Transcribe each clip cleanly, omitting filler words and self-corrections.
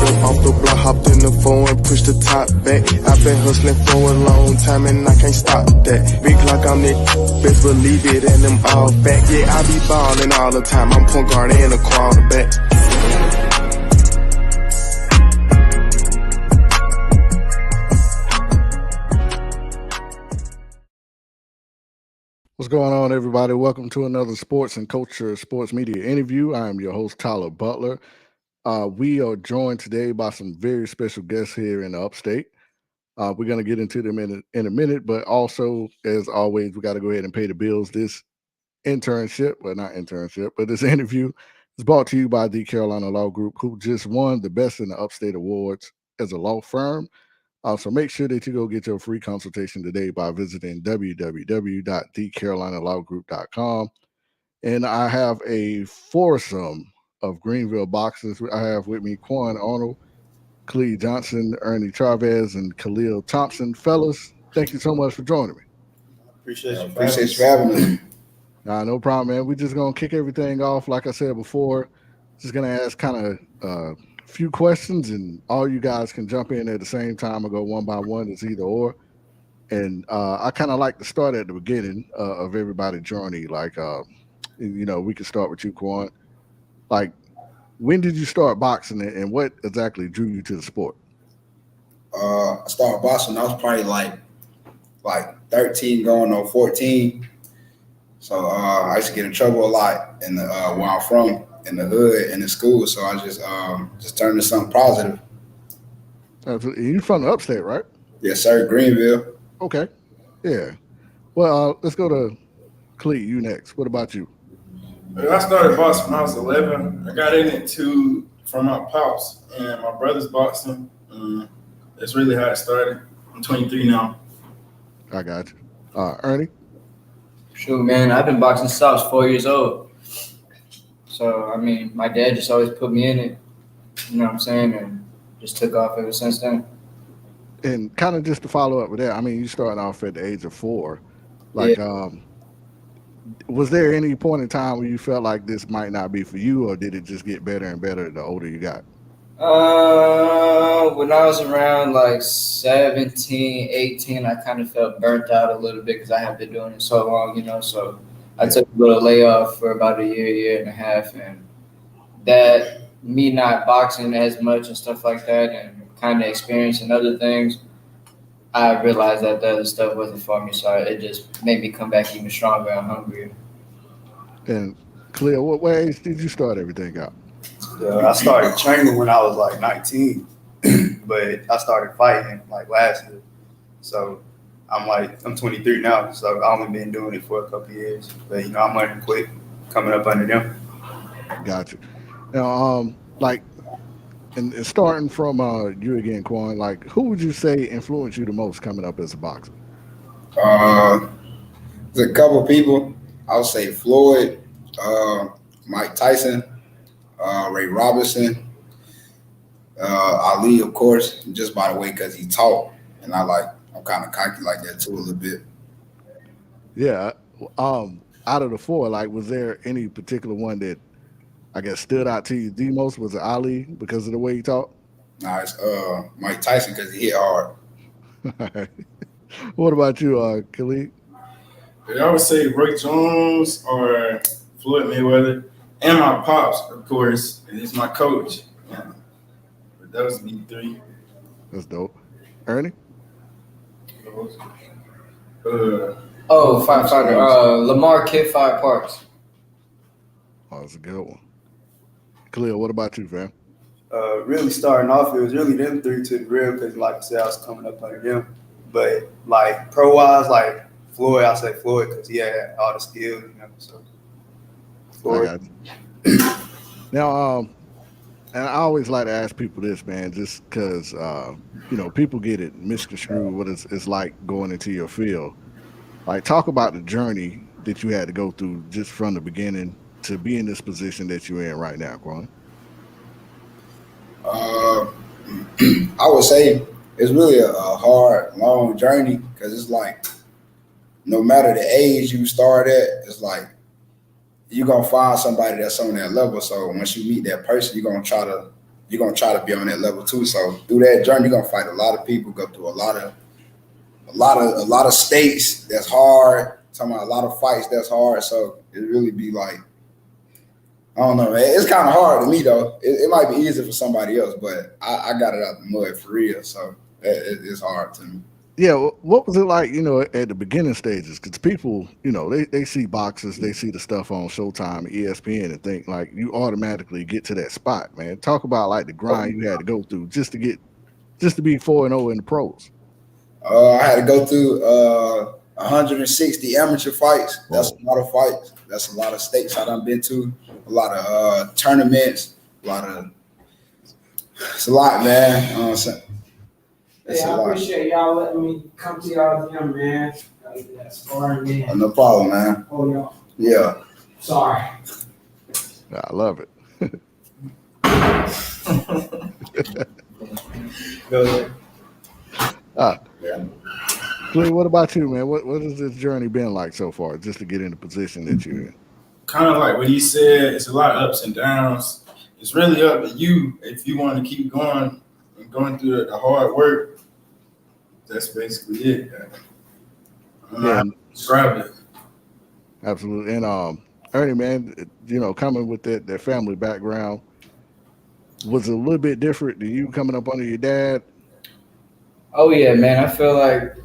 up off the block, hopped in the phone and pushed the top back. I've been hustling for a long time and I can't stop that. Big like I'm Nick, best believe it, and them all back. Yeah, I be ballin' all the time. I'm point guard and a quarterback. What's going on, everybody? Welcome to another Sports and Culture Sports Media interview. I am your host, Tyler Butler. We are joined today by some very special guests here in the upstate. We're going to get into them in a minute, but also, as always, we got to go ahead and pay the bills. This internship, well, not internship, but this interview is brought to you by the Carolina Law Group, who just won the Best in the Upstate Awards as a law firm. So make sure that you go get your free consultation today by visiting www.thecarolinalawgroup.com. And I have a foursome of Greenville boxers. I have with me Quan Arnold, Khaliid Johnson, Ernie Cuevas, and Khalil Thompson. Fellas, thank you so much for joining me. Appreciate you for having us. No problem, man. We're just going to kick everything off. Like I said before, just going to ask kind of few questions, and all you guys can jump in at the same time or go one by one. It's either or. And I kind of like to start at the beginning of everybody's journey. Like, we can start with you, Quan. Like, when did you start boxing, and what exactly drew you to the sport? I started boxing. I was probably like 13 going on 14. So I used to get in trouble a lot in the where I'm from, in the hood, in the school. So I just turned to something positive. You from the upstate, right? Yes, sir. Greenville. Okay. Yeah. Well, let's go to Khaliid. You next. What about you? I started boxing when I was 11. I got in it from my pops and my brother's boxing. That's really how it started. I'm 23 now. I got you. Ernie? Shoot, man, I've been boxing since I was 4 years old. So, I mean, my dad just always put me in it, you know what I'm saying, and just took off ever since then. And kind of just to follow up with that, I mean, you started off at the age of 4. Like, was there any point in time where you felt like this might not be for you, or did it just get better and better the older you got? When I was around like 17, 18, I kind of felt burnt out a little bit because I have been doing it so long, so I took a little layoff for about a year and a half, and that me not boxing as much and stuff like that and kind of experiencing other things, I realized that the other stuff wasn't for me, so it just made me come back even stronger and hungrier. And Khalil, what age did you start everything out? I started training when I was like 19, but I started fighting like last year. So I'm 23 now, so I've only been doing it for a couple of years. But I'm learning quick, coming up under them. Gotcha. Now, and starting from you again, Quan, like, who would you say influenced you the most coming up as a boxer? There's a couple of people. I would say Floyd, Mike Tyson, Ray Robinson, Ali, of course, just by the way, because he taught, and I'm kind of cocky like that too a little bit. Yeah. Out of the 4, like, was there any particular one that I guess stood out to you the most? Was it Ali because of the way he taught? Nah, it's Mike Tyson because he hit hard. What about you, Khaliid? I would say Roy Jones or Floyd Mayweather, and my pops, of course, and he's my coach. Yeah. But that was me 3. That's dope. Ernie? Firefighter. Lamar Kid Fire Parks. Oh, that's a good one. Khalil, what about you, fam? Really starting off, it was really them 3 to the real because, like I said, I was coming up under them. But like pro-wise, like Floyd, I say Floyd because he had all the skills, so Floyd. Now, and I always like to ask people this, man, just because, people get it misconstrued what it's like going into your field. Like, talk about the journey that you had to go through just from the beginning to be in this position that you're in right now, Quan. I would say it's really a hard, long journey because it's like no matter the age you start at, it's like you're going to find somebody that's on that level. So once you meet that person, you're going you're gonna try to be on that level too. So through that journey, you're gonna fight a lot of people, go through a lot of states that's hard. Talking about a lot of fights that's hard. So it really be like, I don't know, man. It's kind of hard to me though. It might be easier for somebody else, but I got it out the mud for real. So it's hard to me. Yeah, what was it like, at the beginning stages? Because people, they see boxers, they see the stuff on Showtime, ESPN, and think like you automatically get to that spot, man. Talk about like the grind you had to go through just to be 4-0 in the pros. I had to go through 160 amateur fights. That's a lot of fights. That's a lot of states I done been to. A lot of tournaments. It's a lot, man. You know what I'm saying? Hey, I appreciate y'all letting me come to y'all again, man. That's sparring, man. No problem, man. Oh, y'all. Yeah. Sorry. I love it. Go ahead. Yeah. Khaliid, what about you, man? What has this journey been like so far, just to get in the position that you're in? Kind of like what he said, it's a lot of ups and downs. It's really up to you if you want to keep going and going through the hard work. That's basically it. I don't know how to describe it. Absolutely. And Ernie, man, coming with that family background, was it a little bit different than you coming up under your dad? Oh yeah, man. I feel like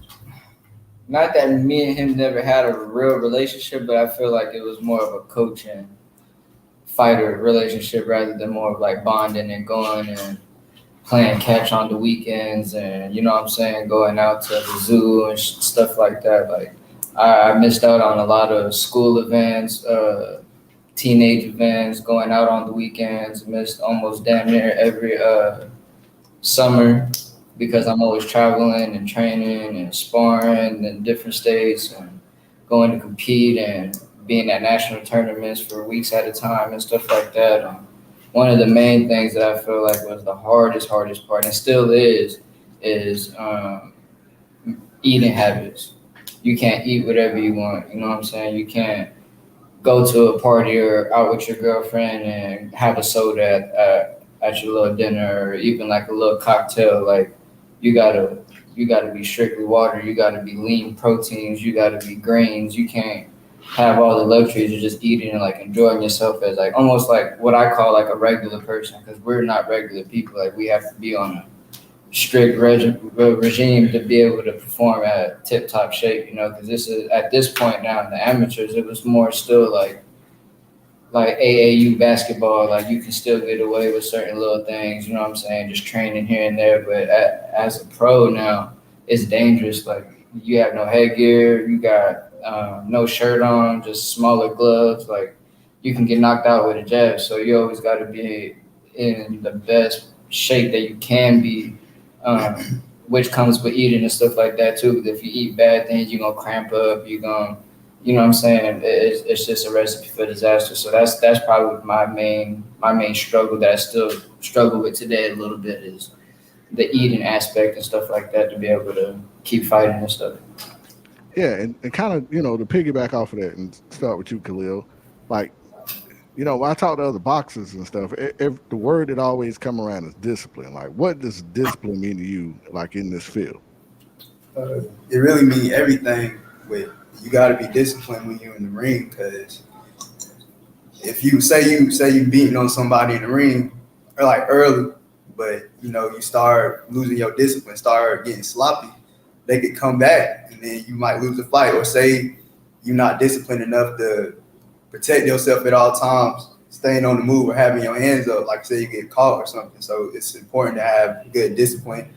not that me and him never had a real relationship, but I feel like it was more of a coach and fighter relationship rather than more of like bonding and going and playing catch on the weekends and, going out to the zoo and stuff like that. Like I missed out on a lot of school events, teenage events, going out on the weekends, missed almost damn near every summer because I'm always traveling and training and sparring in different states and going to compete and being at national tournaments for weeks at a time and stuff like that. One of the main things that I feel like was the hardest part, and still is eating habits. You can't eat whatever you want. You know what I'm saying? You can't go to a party or out with your girlfriend and have a soda at your little dinner or even like a little cocktail. Like you gotta be strictly water. You gotta be lean proteins. You gotta be grains. You can't have all the luxuries of just eating and like enjoying yourself as like almost like what I call like a regular person, because we're not regular people. Like we have to be on a strict regime to be able to perform at tip top shape, because this is at this point now in the amateurs, it was more still like AAU basketball. Like you can still get away with certain little things, you know what I'm saying, just training here and there. But as a pro now, it's dangerous. Like you have no headgear, you got no shirt on, just smaller gloves. Like you can get knocked out with a jab. So you always got to be in the best shape that you can be, which comes with eating and stuff like that too. Because if you eat bad things, you're gonna cramp up. You're gonna, you know what I'm saying? It's just a recipe for disaster. So that's probably my main struggle that I still struggle with today a little bit is the eating aspect and stuff like that, to be able to keep fighting and stuff. Yeah, and kind of, to piggyback off of that and start with you, Khalil, like, when I talk to other boxers and stuff, the word that always come around is discipline. Like, what does discipline mean to you, like, in this field? It really means everything. With you got to be disciplined when you're in the ring, because if you say you beating on somebody in the ring, or like early, but you start losing your discipline, start getting sloppy, they could come back and then you might lose the fight. Or say you're not disciplined enough to protect yourself at all times, staying on the move or having your hands up, like say you get caught or something. So it's important to have good discipline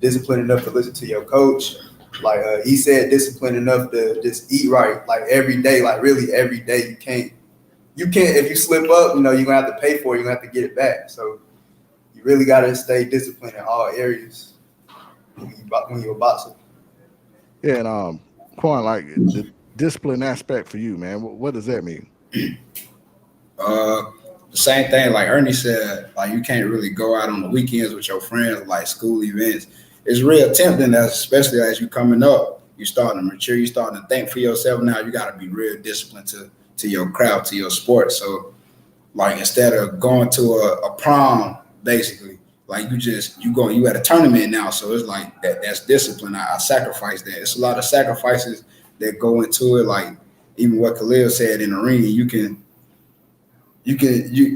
enough to listen to your coach. Like he said, discipline enough to just eat right, like every day, like really every day. You can't, if you slip up, you're gonna have to pay for it, you're gonna have to get it back. So you really gotta stay disciplined in all areas when you're a boxer. Yeah, and Quan, like the discipline aspect for you, man, what does that mean? The same thing, like Ernie said, like you can't really go out on the weekends with your friends, like school events. It's real tempting, especially as you coming up. You starting to mature, you starting to think for yourself now. You got to be real disciplined to your craft, to your sport. So, like instead of going to a prom basically. Like you at a tournament now, so it's like that's discipline. I sacrifice that. It's a lot of sacrifices that go into it. Like even what Khalil said in the ring,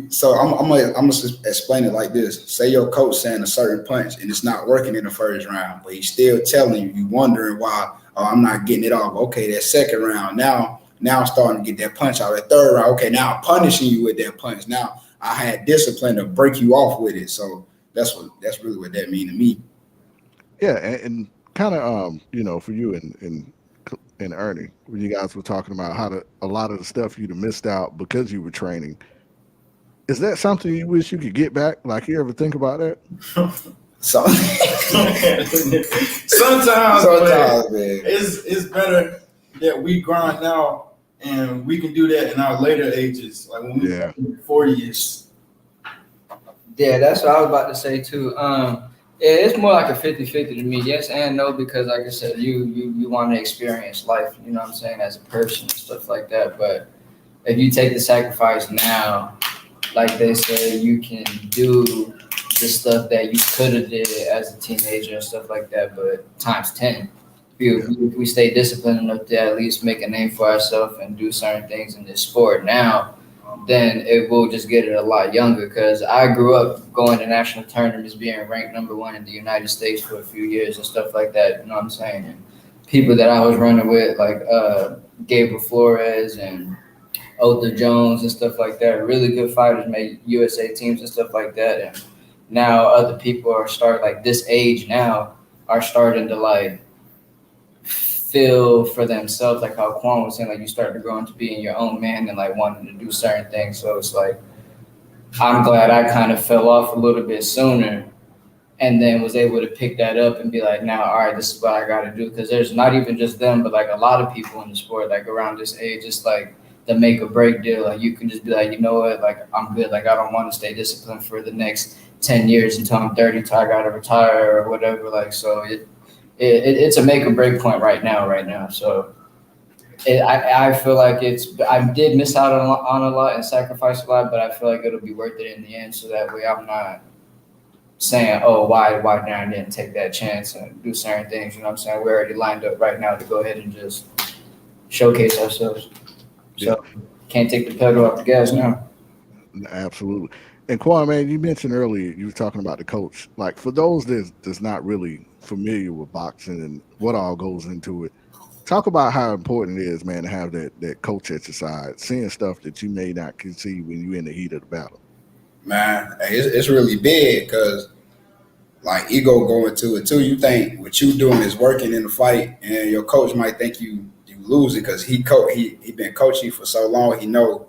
so I'm gonna just explain it like this. Say your coach saying a certain punch and it's not working in the first round, but he's still telling you, you wondering why, oh, I'm not getting it off. Okay, that second round, now I'm starting to get that punch out. That third round, okay, now I'm punishing you with that punch. Now I had discipline to break you off with it. So that's really what that mean to me. Yeah, and kind of for you and Ernie, when you guys were talking about a lot of the stuff you'd have missed out because you were training. Is that something you wish you could get back? Like, you ever think about that? Sometimes, man. It's better that we grind now and we can do that in our later ages, like when we're 40ish. Yeah, that's what I was about to say too. It's more like a 50-50 to me. Yes and no, because like I said, you want to experience life, you know what I'm saying, as a person and stuff like that. But if you take the sacrifice now, like they say, you can do the stuff that you could have did as a teenager and stuff like that, but times 10. If we stay disciplined enough to at least make a name for ourselves and do certain things in this sport now, then it will just get it a lot younger. Because I grew up going to national tournaments, being ranked #1 in the United States for a few years and stuff like that. You know what I'm saying? And people that I was running with, like Gabriel Flores and Otha Jones and stuff like that, really good fighters, made USA teams and stuff like that. And now other people are starting, like this age now, are starting to like feel for themselves, like how Quan was saying, like you start to grow into being your own man and like wanting to do certain things. So it's like, I'm glad I kind of fell off a little bit sooner and then was able to pick that up and be like, now, all right, this is what I got to do. Because there's not even just them, but like a lot of people in the sport, like around this age, it's like the make or break deal. Like you can just be like, you know what, like I'm good. Like I don't want to stay disciplined for the next 10 years until I'm 30, till I got to retire or whatever. Like, so it's a make or break point right now. So I feel like I did miss out on a lot and sacrifice a lot, but I feel like it'll be worth it in the end. So that way I'm not saying, oh, why I didn't take that chance and do certain things. You know what I'm saying? We're already lined up right now to go ahead and just showcase ourselves. So can't take the pedal off the gas now. Absolutely. And Quan, man, you mentioned earlier, you were talking about the coach. Like for those that's not really familiar with boxing and what all goes into it, talk about how important it is, man, to have that coach at your side, seeing stuff that you may not can see when you're in the heat of the battle. Man, it's really big because like ego go into it too. You think what you doing is working in the fight, and your coach might think you losing because he been coaching for so long. He know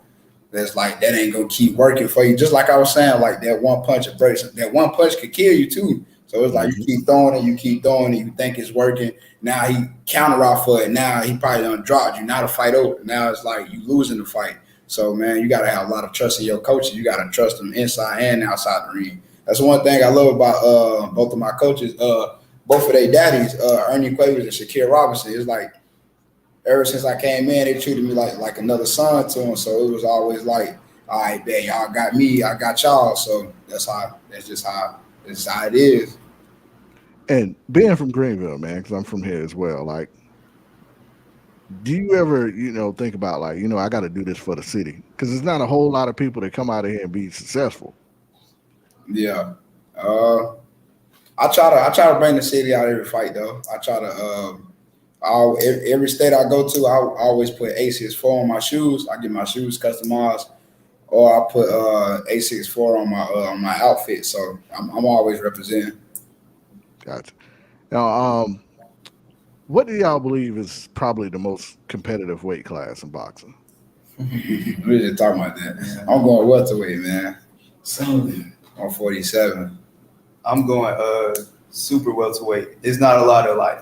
that's like that ain't gonna keep working for you. Just like I was saying, like that one punch of breaks, that one punch could kill you too. So it's like you keep throwing it, you think it's working. Now he counter off for it. Now he probably done dropped you. Now the fight over. Now it's like you losing the fight. So man, you gotta have a lot of trust in your coaches. You gotta trust them inside and outside the ring. That's one thing I love about both of my coaches. Both of their daddies, Ernie Cuevas and Shakir Robinson. It's like ever since I came in, they treated me like another son to them. So it was always like, all right, man, y'all got me, I got y'all. So that's just how it is. And being from Greenville, man, because I'm from here as well, like, do you ever, think about like, I got to do this for the city? Because there's not a whole lot of people that come out of here and be successful. Yeah. I try to bring the city out every fight though. I try to every state I go to, I always put A64 on my shoes. I get my shoes customized, or I put A64 on my outfit. So I'm always representing. Gotcha. Now, what do y'all believe is probably the most competitive weight class in boxing? We just talking about that. I'm going welterweight, man. Same. 147. I'm going super welterweight. There's not a lot of like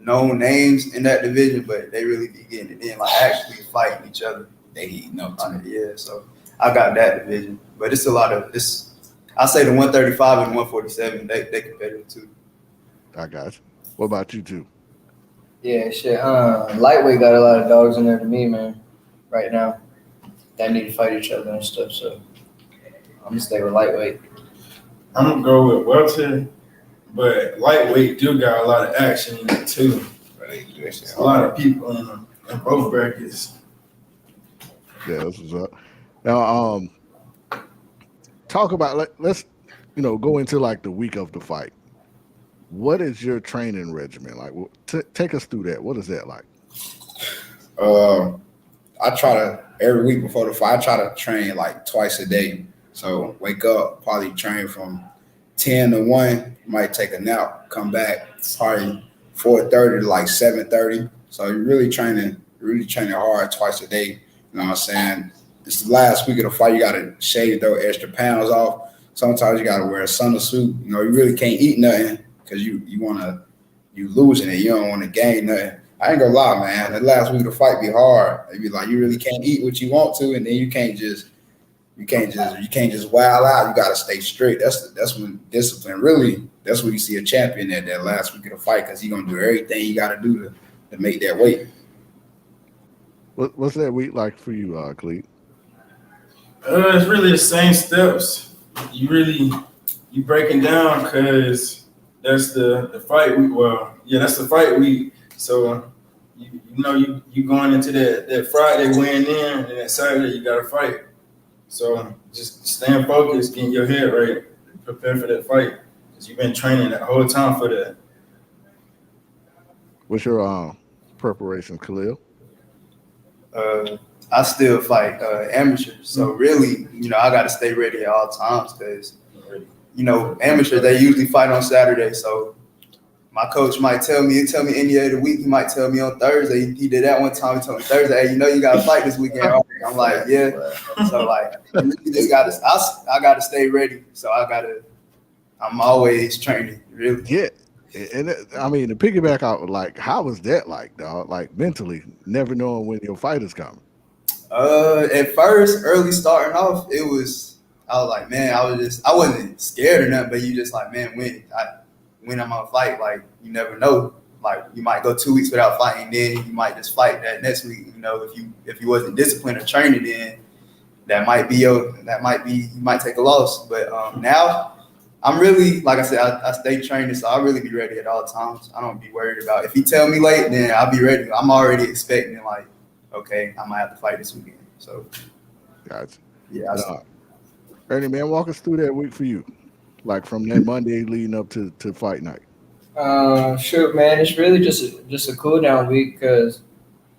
known names in that division, but they really be getting it in, like actually fighting each other. They eat no time. Yeah, so I got that division. But it's a lot of this. I say the 135 and 147, they competitive too. I got you. What about you two? Yeah, shit. Lightweight got a lot of dogs in there to me, man, right now. That need to fight each other and stuff, so I'm gonna stay with lightweight. I'm gonna go with welter, but lightweight do got a lot of action in it too. There's a lot of people in both brackets. Yeah, this is up. Now, talk about let's go into like the week of the fight. What is your training regimen like? Take us through that. What is that like? I try to every week before the fight. I try to train like twice a day. So wake up, probably train from 10 to 1. Might take a nap, come back probably 4:30 to like 7:30. So you're really training hard twice a day. You know what I'm saying? It's the last week of the fight. You got to shave those extra pounds off. Sometimes you got to wear a summer suit. You really can't eat nothing because you losing it. You don't want to gain nothing. I ain't gonna lie, man. The last week of the fight be hard. It be like you really can't eat what you want to, and then you can't just wild out. You gotta stay strict. That's when discipline really. That's when you see a champion at that last week of the fight because he's gonna do everything you gotta do to make that weight. What's that week like for you, Khaliid? It's really the same steps. You breaking down because that's the fight week. Well, yeah, that's the fight week. So you going into that Friday weighing in, and that Saturday you got to fight. So just staying focused, getting your head right, prepare for that fight because you've been training that whole time for that. What's your preparation, Khalil? I still fight amateurs, so really, I got to stay ready at all times because, amateurs, they usually fight on Saturday. So my coach might tell me any day of the week. He might tell me on Thursday. He did that one time. He told me Thursday, hey, you got to fight this weekend. I'm like, yeah. So like, you just got to. I got to stay ready. So I'm always training. Really. Yeah. And to piggyback out, like, how was that like, dog? Like mentally, never knowing when your fight is coming. At first, early starting off, I was like, man, I wasn't scared or nothing, but you just like, man, when I'm gonna fight, like, you never know. Like, you might go 2 weeks without fighting, then you might just fight that next week. If you wasn't disciplined or training, then you might take a loss. But now I'm really, like I said, I stay training, so I'll really be ready at all times. I don't be worried about if he tell me late, then I'll be ready. I'm already expecting like, okay, I might have to fight this weekend. So, gotcha. Yeah. Ernie, man, walk us through that week for you, like from that Monday leading up to fight night. Sure, man. It's really just a cool down week because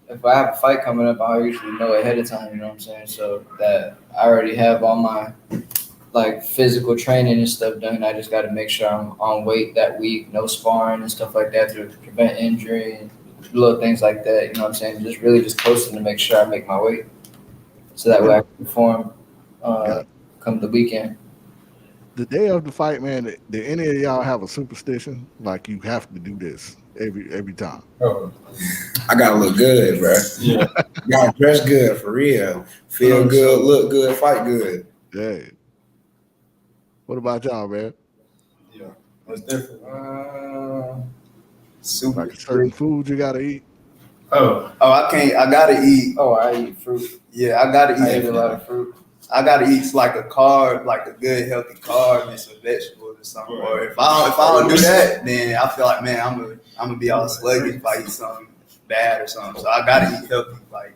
if I have a fight coming up, I usually know ahead of time. You know what I'm saying? So that I already have all my like physical training and stuff done. I just got to make sure I'm on weight that week, no sparring and stuff like that to prevent injury and little things like that. You know what I'm saying? Just coasting to make sure I make my weight, so that way I can perform come the weekend. The day of the fight, man, did any of y'all have a superstition? Like you have to do this every time? Oh, I gotta look good, bro. Yeah, you gotta dress good for real. Feel good, look good, fight good. Yeah. What about y'all, man? Yeah, that's different. Like a certain food you gotta eat. I can't. I gotta eat. Oh, I eat fruit. Yeah, I gotta eat. I eat a lot of fruit. I gotta eat like a carb, like a good healthy carb and some vegetables or something. Or if I don't do that, then I feel like, man, I'm gonna be all sluggish if I eat something bad or something. So I gotta eat healthy. Like,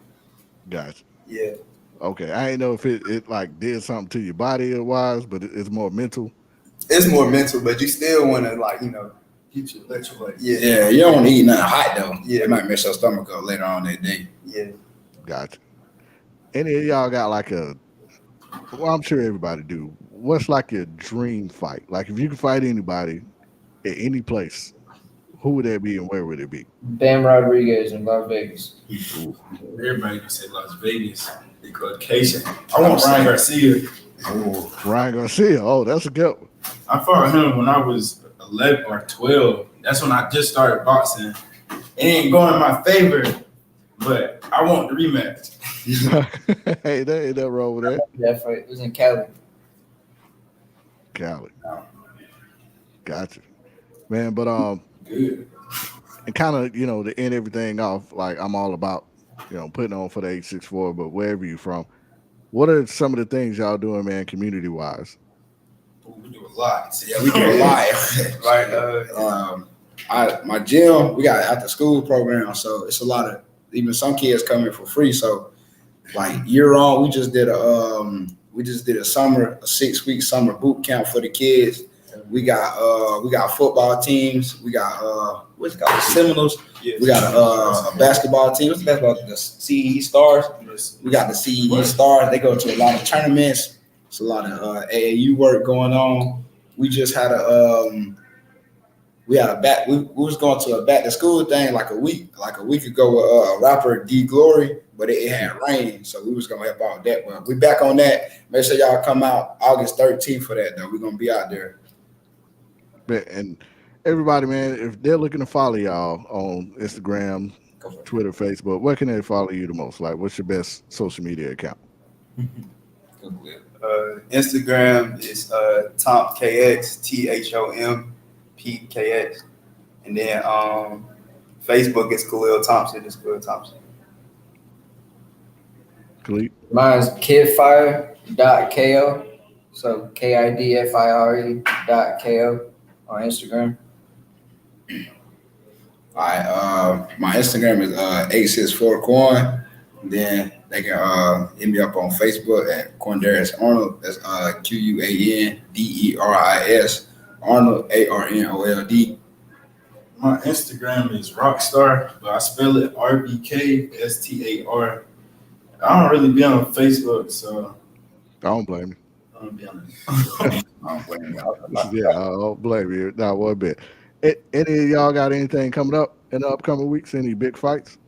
gotcha. Yeah. Okay, I ain't know if it like did something to your body wise, but it's more mental. It's more mental, but you still want to keep your electrolyte. Yeah, you don't want to eat nothing hot though. Yeah, it might mess your stomach up later on that day. Yeah. Gotcha. Any of y'all got like well, I'm sure everybody do. What's like your dream fight? Like if you could fight anybody at any place, who would that be and where would it be? Bam Rodriguez in Las Vegas. Everybody can say Las Vegas. Location. I want Ryan Garcia. Oh, Ryan Garcia. Oh, that's a good one. I fought him when I was 11 or 12. That's when I just started boxing. It ain't going in my favor, but I want the rematch. Hey, that ain't that wrong with that. That fight was in Cali. Cali. Gotcha. Man, but good. And kind of, to end everything off, like I'm all about, putting on for the 864, but wherever you from, what are some of the things y'all doing, man, community wise? We do a lot. Yeah, we do a lot. Right. My gym, we got after school program, so it's a lot of even some kids come in for free. So like year round, we just did a 6-week summer boot camp for the kids. We got football teams. We got what's it called, the Seminoles. Yes. We got a basketball team. What's the basketball? The CE Stars. We got the CE Stars. They go to a lot of tournaments. It's a lot of AAU work going on. We just had we was going to a back to school thing like a week ago with rapper D Glory, but it had rain, so we was gonna help out with that. But we back on that. Make sure y'all come out August 13th for that though. We're gonna be out there. And everybody, man, if they're looking to follow y'all on Instagram, Twitter, Facebook, where can they follow you the most? Like, what's your best social media account? Instagram is TompKX, THOMPKX, and then Facebook is Khalil Thompson. It's Khalil Thompson. Khaliid? Mine's kidfire.ko, so KIDFIRE.ko on Instagram. All right, my Instagram is 864Quan. Then they can hit me up on Facebook at Quan Arnold. That's QUANDERIS Arnold ARNOLD. My Instagram is Rockstar, but I spell it RBKSTAR. I don't really be on Facebook, so I don't blame you. I'm gonna be honest. I don't blame you. Yeah, I don't blame you. Not one bit. Any of y'all got anything coming up in the upcoming weeks? Any big fights?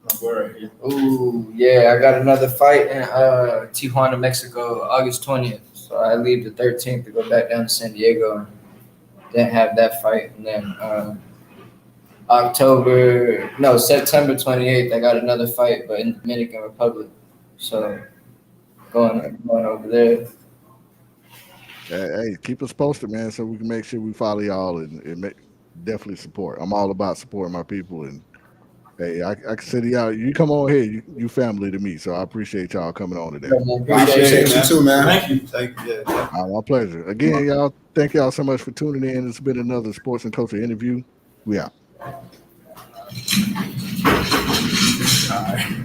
My boy right here. Ooh, yeah, I got another fight in Tijuana, Mexico, August 20th. So I leave the 13th to go back down to San Diego and then have that fight. And then September 28th, I got another fight, but in the Dominican Republic. So going over there. Hey, keep us posted, man, so we can make sure we follow y'all and definitely support. I'm all about supporting my people, and hey, I consider y'all. You come on here, you family to me, so I appreciate y'all coming on today. I appreciate you too, man. Thank you. Thank you. Yeah. My pleasure. Again, y'all, thank y'all so much for tuning in. It's been another Sports and Culture interview. We out.